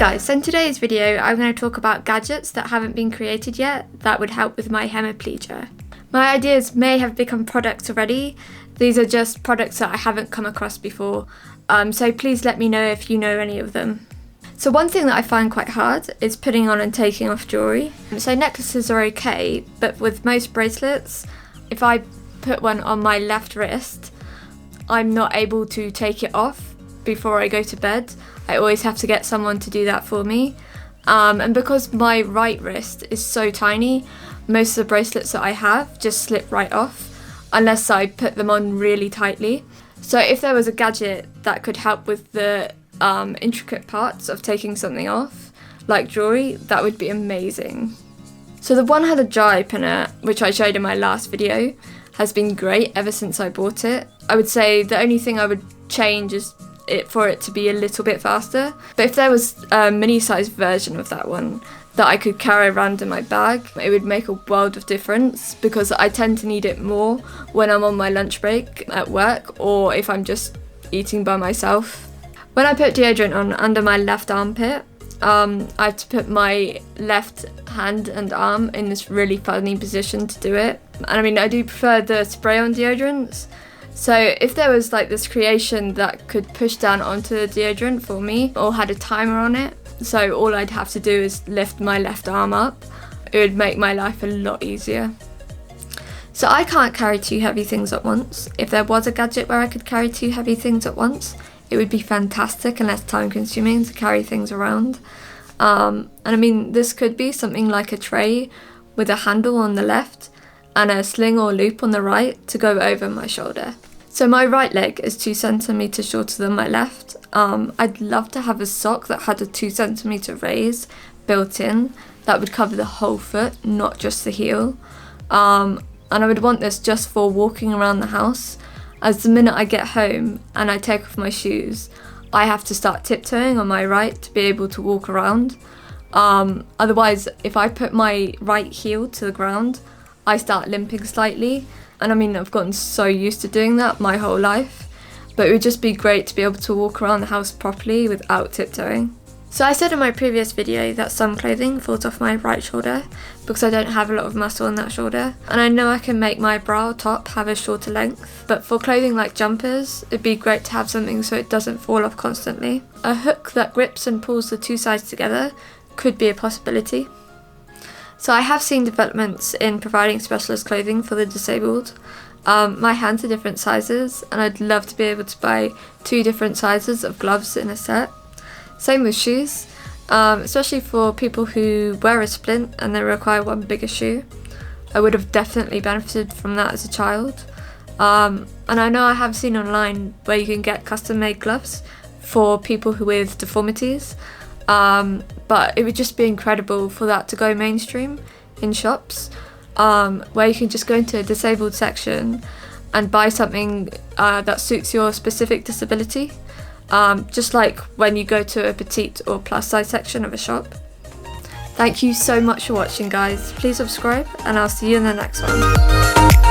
Guys, so in today's video I'm going to talk about gadgets that haven't been created yet that would help with my hemiplegia. My ideas may have become products already. These are just products that I haven't come across before, so please let me know if you know any of them. So one thing that I find quite hard is putting on and taking off jewellery. So necklaces are okay, but with most bracelets, if I put one on my left wrist, I'm not able to take it off before I go to bed. I always have to get someone to do that for me. And because my right wrist is so tiny, most of the bracelets that I have just slip right off unless I put them on really tightly. So if there was a gadget that could help with the intricate parts of taking something off, like jewellery, that would be amazing. So the one had a jar opener, which I showed in my last video, has been great ever since I bought it. I would say the only thing I would change is for it to be a little bit faster. But if there was a mini-sized version of that one that I could carry around in my bag, it would make a world of difference because I tend to need it more when I'm on my lunch break at work or if I'm just eating by myself. When I put deodorant on under my left armpit, I have to put my left hand and arm in this really funny position to do it. And I mean, I do prefer the spray-on deodorants. So if there was like this creation that could push down onto the deodorant for me or had a timer on it, so all I'd have to do is lift my left arm up, it would make my life a lot easier. So I can't carry two heavy things at once. If there was a gadget where I could carry two heavy things at once, it would be fantastic and less time consuming to carry things around. And I mean, this could be something like a tray with a handle on the left and a sling or loop on the right to go over my shoulder. So my right leg is 2 centimeters shorter than my left. I'd love to have a sock that had a 2 centimeter raise built in that would cover the whole foot, not just the heel. And I would want this just for walking around the house, as the minute I get home and I take off my shoes, I have to start tiptoeing on my right to be able to walk around. Otherwise, if I put my right heel to the ground, I start limping slightly. And I mean, I've gotten so used to doing that my whole life, but it would just be great to be able to walk around the house properly without tiptoeing. So I said in my previous video that some clothing falls off my right shoulder because I don't have a lot of muscle in that shoulder. And I know I can make my bra top have a shorter length, but for clothing like jumpers, it'd be great to have something so it doesn't fall off constantly. A hook that grips and pulls the two sides together could be a possibility. So I have seen developments in providing specialist clothing for the disabled. My hands are different sizes and I'd love to be able to buy 2 different sizes of gloves in a set. Same with shoes, especially for people who wear a splint and they require one bigger shoe. I would have definitely benefited from that as a child. And I know I have seen online where you can get custom made gloves for people with deformities. But it would just be incredible for that to go mainstream in shops, where you can just go into a disabled section and buy something that suits your specific disability, just like when you go to a petite or plus size section of a shop. Thank you so much for watching, guys. Please subscribe and I'll see you in the next one.